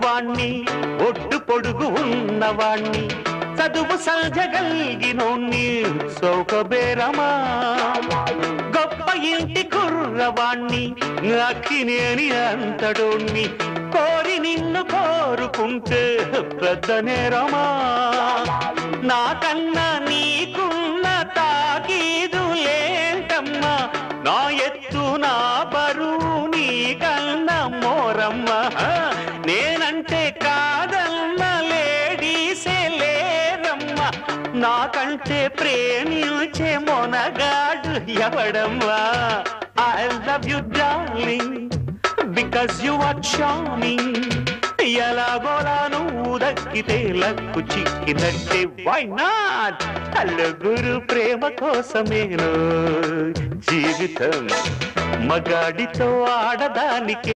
వాణ్ణి ఒడ్డు పొడుగు ఉన్నవాణ్ణి చదువు సల్జగలిగినోణ్ణి సౌకబేరమా గొప్ప ఇంటి కుర్రవాణ్ణి అక్కినేని అంతడోణ్ణి కోరి నిన్ను కోరుకుంటే పెద్ద నేరమా నాకన్నా నీకున్న తాకీదు ఏంటమ్మా నా ఎత్తు నా బరువు నీకన్నా మోరమ్మా నేనంటే కాదన్న లేడీసే లేరమ్మా నాకంటే ప్రేమించే Monagadu ఎవడమ్మా I love you darling because you are charming ఎలాగోలా నువ్వు దక్కితే లక్కు చిక్కినట్టే why not అల్లుగురు ప్రేమ కోసమేను జీవితం మగాడితో ఆడదానికి